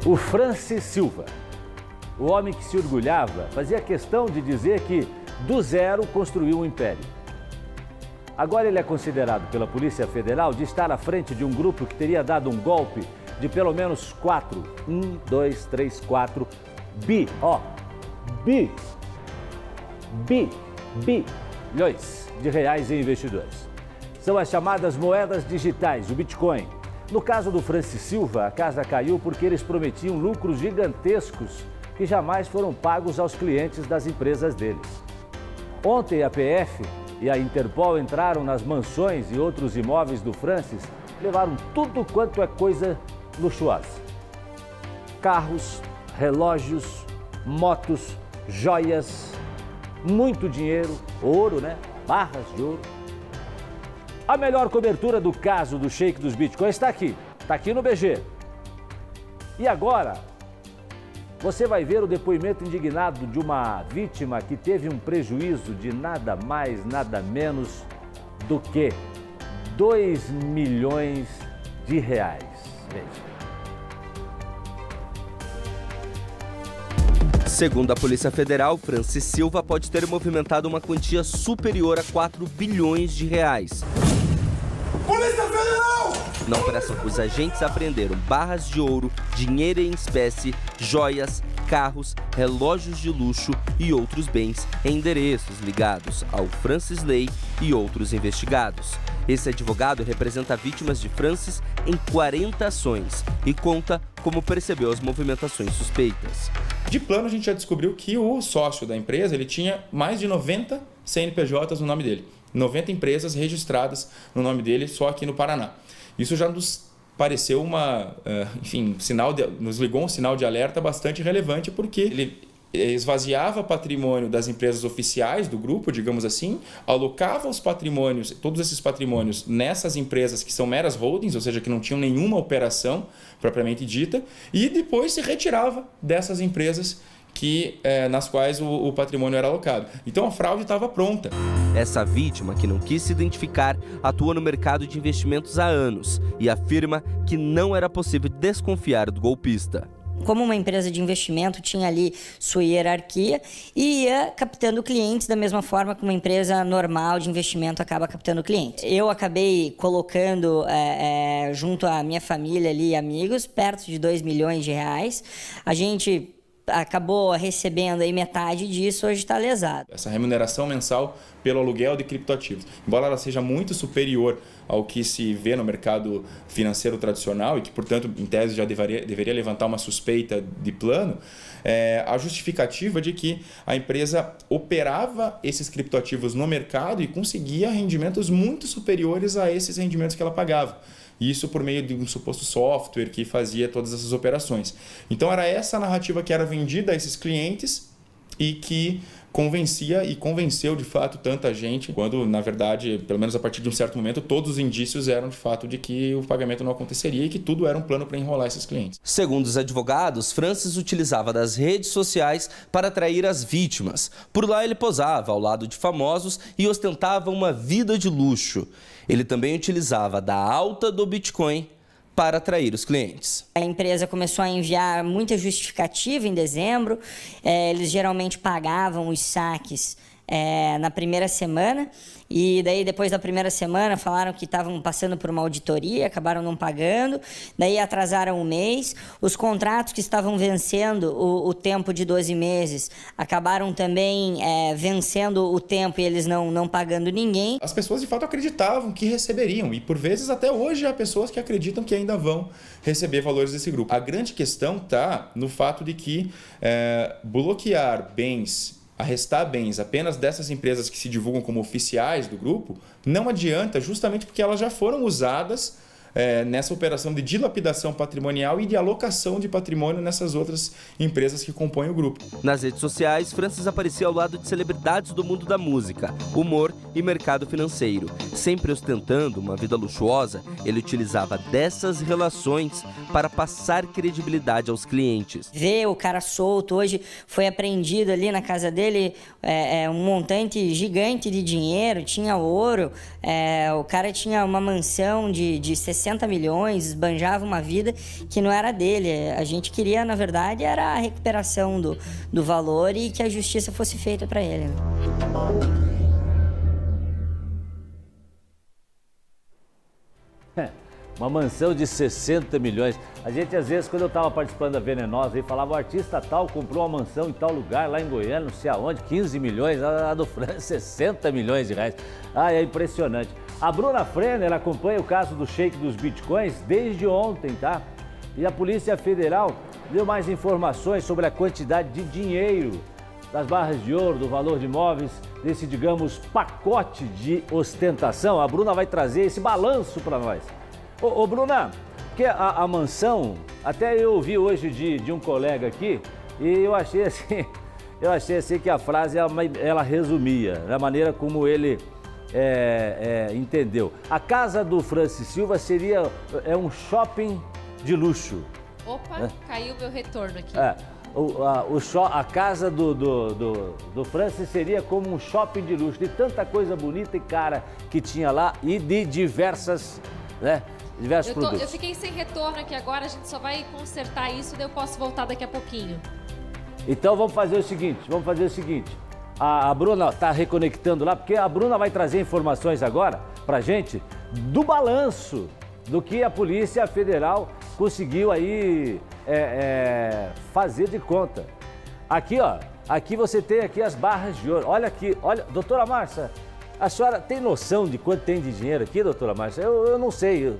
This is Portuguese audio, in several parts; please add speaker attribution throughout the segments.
Speaker 1: O Francis Silva, o homem que se orgulhava, fazia questão de dizer que do zero construiu um império. Agora ele é considerado pela Polícia Federal de estar à frente de um grupo que teria dado um golpe de pelo menos 4 bilhões de reais em investidores. São as chamadas moedas digitais, o Bitcoin. No caso do Francis Silva, a casa caiu porque eles prometiam lucros gigantescos que jamais foram pagos aos clientes das empresas deles. Ontem a PF e a Interpol entraram nas mansões e outros imóveis do Francis, levaram tudo quanto é coisa luxuosa. Carros, relógios, motos, joias, muito dinheiro, ouro, né? Barras de ouro. A melhor cobertura do caso do Sheik dos Bitcoins está aqui no BG. E agora, você vai ver o depoimento indignado de uma vítima que teve um prejuízo de nada mais, nada menos do que 2 milhões de reais. Veja.
Speaker 2: Segundo a Polícia Federal, Francis Silva pode ter movimentado uma quantia superior a 4 bilhões de reais.
Speaker 3: Polícia Federal!
Speaker 2: Na operação, os agentes apreenderam barras de ouro, dinheiro em espécie, joias, carros, relógios de luxo e outros bens em endereços ligados ao Francis Lay e outros investigados. Esse advogado representa vítimas de Francis em 40 ações e conta como percebeu as movimentações suspeitas.
Speaker 4: De plano, a gente já descobriu que o sócio da empresa ele tinha mais de 90 CNPJs no nome dele. 90 empresas registradas no nome dele só aqui no Paraná. Isso já nos pareceu nos ligou um sinal de alerta bastante relevante, porque ele esvaziava patrimônio das empresas oficiais do grupo, digamos assim, alocava os patrimônios, todos esses patrimônios nessas empresas que são meras holdings, ou seja, que não tinham nenhuma operação propriamente dita, e depois se retirava dessas empresas nas quais o patrimônio era alocado. Então a fraude estava pronta.
Speaker 2: Essa vítima, que não quis se identificar, atua no mercado de investimentos há anos e afirma que não era possível desconfiar do golpista.
Speaker 5: Como uma empresa de investimento tinha ali sua hierarquia e ia captando clientes da mesma forma que uma empresa normal de investimento acaba captando clientes. Eu acabei colocando junto à minha família ali, amigos, perto de 2 milhões de reais. A gente acabou recebendo aí metade disso, hoje está lesado.
Speaker 4: Essa remuneração mensal pelo aluguel de criptoativos, embora ela seja muito superior ao que se vê no mercado financeiro tradicional e que, portanto, em tese já deveria levantar uma suspeita de plano, a justificativa de que a empresa operava esses criptoativos no mercado e conseguia rendimentos muito superiores a esses rendimentos que ela pagava. Isso por meio de um suposto software que fazia todas essas operações. Então era essa a narrativa que era vendida a esses clientes e que convencia e convenceu de fato tanta gente, quando na verdade, pelo menos a partir de um certo momento, todos os indícios eram de fato de que o pagamento não aconteceria e que tudo era um plano para enrolar esses clientes.
Speaker 2: Segundo os advogados, Francis utilizava das redes sociais para atrair as vítimas. Por lá ele posava ao lado de famosos e ostentava uma vida de luxo. Ele também utilizava da alta do Bitcoin para atrair os clientes.
Speaker 5: A empresa começou a enviar muita justificativa em dezembro. Eles geralmente pagavam os saques na primeira semana e daí depois da primeira semana falaram que estavam passando por uma auditoria, acabaram não pagando, daí atrasaram um mês. Os contratos que estavam vencendo o tempo de 12 meses acabaram também vencendo o tempo e eles não pagando ninguém.
Speaker 4: As pessoas de fato acreditavam que receberiam e por vezes até hoje há pessoas que acreditam que ainda vão receber valores desse grupo. A grande questão está no fato de que bloquear bens, arrestar bens apenas dessas empresas que se divulgam como oficiais do grupo, não adianta, justamente porque elas já foram usadas nessa operação de dilapidação patrimonial e de alocação de patrimônio nessas outras empresas que compõem o grupo.
Speaker 2: Nas redes sociais, Francis aparecia ao lado de celebridades do mundo da música, humor e mercado financeiro. Sempre ostentando uma vida luxuosa, ele utilizava dessas relações para passar credibilidade aos clientes.
Speaker 5: Ver o cara solto, hoje foi apreendido ali na casa dele um montante gigante de dinheiro, tinha ouro, o cara tinha uma mansão de 60 60 milhões, esbanjava uma vida que não era dele. A gente queria, na verdade, era a recuperação do valor e que a justiça fosse feita para ele.
Speaker 1: Uma mansão de 60 milhões. A gente, às vezes, quando eu estava participando da Venenosa, aí falava, o artista tal comprou uma mansão em tal lugar, lá em Goiânia, não sei aonde, 15 milhões, a do Fran, 60 milhões de reais. Ah, é impressionante. A Bruna Frenner acompanha o caso do shake dos bitcoins desde ontem, tá? E a Polícia Federal deu mais informações sobre a quantidade de dinheiro das barras de ouro, do valor de imóveis, desse, digamos, pacote de ostentação. A Bruna vai trazer esse balanço para nós. Ô Bruna, porque a mansão, até eu ouvi hoje de um colega aqui, e eu achei assim que a frase ela resumia, da maneira como ele entendeu. A casa do Francis Silva seria um shopping de luxo.
Speaker 6: Opa, caiu meu retorno aqui.
Speaker 1: A casa do Francis seria como um shopping de luxo, de tanta coisa bonita e cara que tinha lá e de diversos produtos.
Speaker 6: Eu fiquei sem retorno aqui agora, a gente só vai consertar isso, daí eu posso voltar daqui a pouquinho.
Speaker 1: Então vamos fazer o seguinte, a Bruna está reconectando lá, porque a Bruna vai trazer informações agora pra gente do balanço do que a Polícia Federal conseguiu aí fazer de conta. Aqui, ó, aqui você tem aqui as barras de ouro. Olha aqui, olha, doutora Márcia, a senhora tem noção de quanto tem de dinheiro aqui, doutora Márcia? Eu não sei, eu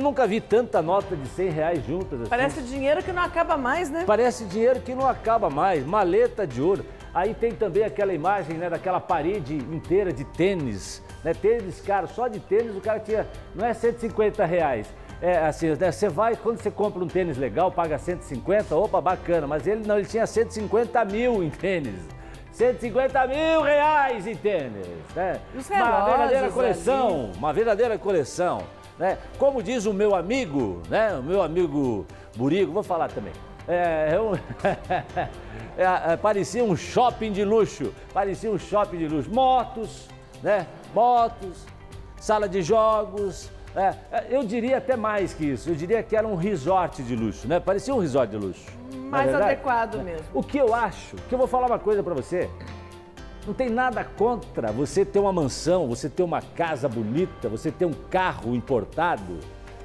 Speaker 1: nunca vi tanta nota de 100 reais juntas assim.
Speaker 7: Parece dinheiro que não acaba mais, né?
Speaker 1: Parece dinheiro que não acaba mais, maleta de ouro. Aí tem também aquela imagem, né, daquela parede inteira de tênis, né? Tênis, cara, só de tênis o cara tinha, não é 150 reais. É assim, né, você vai, quando você compra um tênis legal, paga 150, opa, bacana, mas ele não, ele tinha 150 mil em tênis. 150 mil reais em tênis, né? Uma verdadeira coleção, uma verdadeira coleção, né? Como diz o meu amigo, né? O meu amigo Burigo, vou falar também. Parecia um shopping de luxo, motos, né? Motos, sala de jogos, eu diria até mais que isso, eu diria que era um resort de luxo, né? Parecia um resort de luxo.
Speaker 7: Mais adequado mesmo.
Speaker 1: O que eu acho, que eu vou falar uma coisa pra você, não tem nada contra você ter uma mansão, você ter uma casa bonita, você ter um carro importado,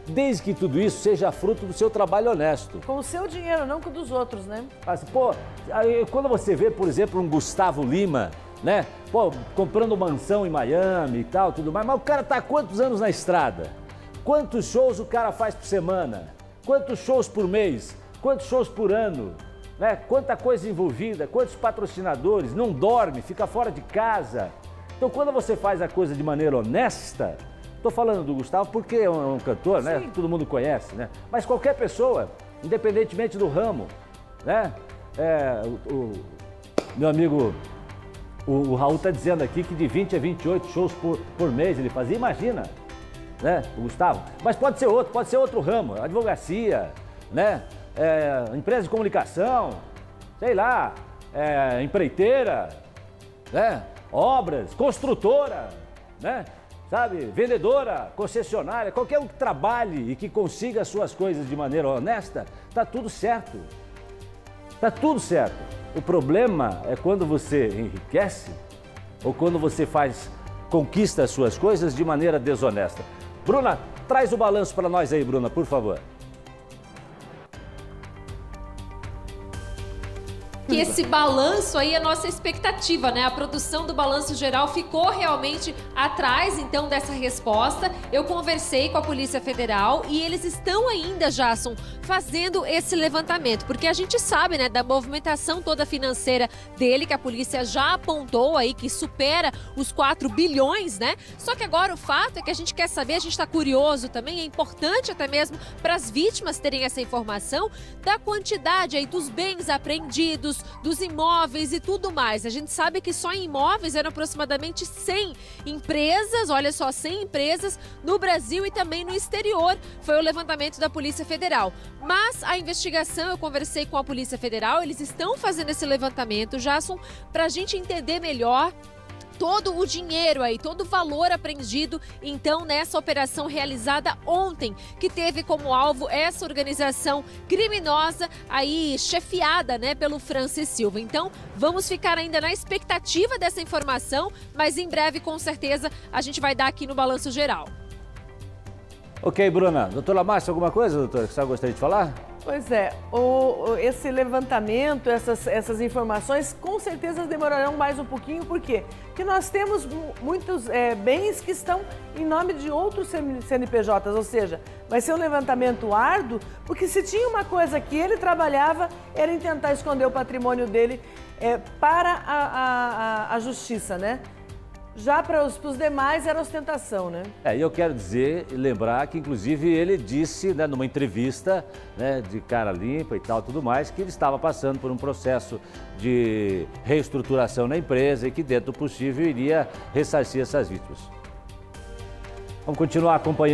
Speaker 1: desde que tudo isso seja fruto do seu trabalho honesto.
Speaker 7: Com o seu dinheiro, não com o dos outros, né?
Speaker 1: Assim, pô, quando você vê, por exemplo, um Gustavo Lima, né? Pô, comprando mansão em Miami e tal, tudo mais, mas o cara tá há quantos anos na estrada? Quantos shows o cara faz por semana? Quantos shows por mês? Quantos shows por ano? Né? Quanta coisa envolvida, quantos patrocinadores, não dorme, fica fora de casa. Então, quando você faz a coisa de maneira honesta, estou falando do Gustavo porque é um cantor, né? Todo mundo conhece, né? Mas qualquer pessoa, independentemente do ramo, né? O meu amigo, o Raul está dizendo aqui que de 20 a 28 shows por mês ele fazia, imagina, né? O Gustavo. Mas pode ser outro ramo, advocacia, né? Empresa de comunicação, sei lá, empreiteira, né? Obras, construtora, né? Sabe, vendedora, concessionária, qualquer um que trabalhe e que consiga as suas coisas de maneira honesta, tá tudo certo. Tá tudo certo. O problema é quando você enriquece ou quando você conquista as suas coisas de maneira desonesta. Bruna, traz o balanço para nós aí, Bruna, por favor.
Speaker 6: Que esse balanço aí é a nossa expectativa, né? A produção do balanço geral ficou realmente atrás, então, dessa resposta. Eu conversei com a Polícia Federal e eles estão ainda, Jasson, fazendo esse levantamento, porque a gente sabe, né, da movimentação toda financeira dele, que a polícia já apontou aí, que supera os 4 bilhões, né? Só que agora o fato é que a gente quer saber, a gente está curioso também, é importante até mesmo para as vítimas terem essa informação da quantidade aí dos bens apreendidos, dos imóveis e tudo mais. A gente sabe que só em imóveis eram aproximadamente 100 empresas, olha só, 100 empresas no Brasil e também no exterior. Foi o levantamento da Polícia Federal. Mas a investigação, eu conversei com a Polícia Federal, eles estão fazendo esse levantamento, Jasson, para a gente entender melhor todo o dinheiro aí, todo o valor apreendido, então, nessa operação realizada ontem, que teve como alvo essa organização criminosa aí chefiada, né, pelo Francis Silva. Então, vamos ficar ainda na expectativa dessa informação, mas em breve, com certeza, a gente vai dar aqui no Balanço Geral.
Speaker 1: Ok, Bruna. Doutora Márcia, alguma coisa, doutora, que você gostaria de falar?
Speaker 7: Pois é, esse levantamento, essas informações, com certeza demorarão mais um pouquinho. Por quê? Porque nós temos muitos bens que estão em nome de outros CNPJs, ou seja, vai ser um levantamento árduo, porque se tinha uma coisa que ele trabalhava, era em tentar esconder o patrimônio dele para a justiça, né? Já para os demais era ostentação, né?
Speaker 1: E eu quero dizer e lembrar que, inclusive, ele disse, né, numa entrevista, né, de cara limpa e tal, tudo mais, que ele estava passando por um processo de reestruturação na empresa e que, dentro do possível, iria ressarcir essas vítimas. Vamos continuar acompanhando.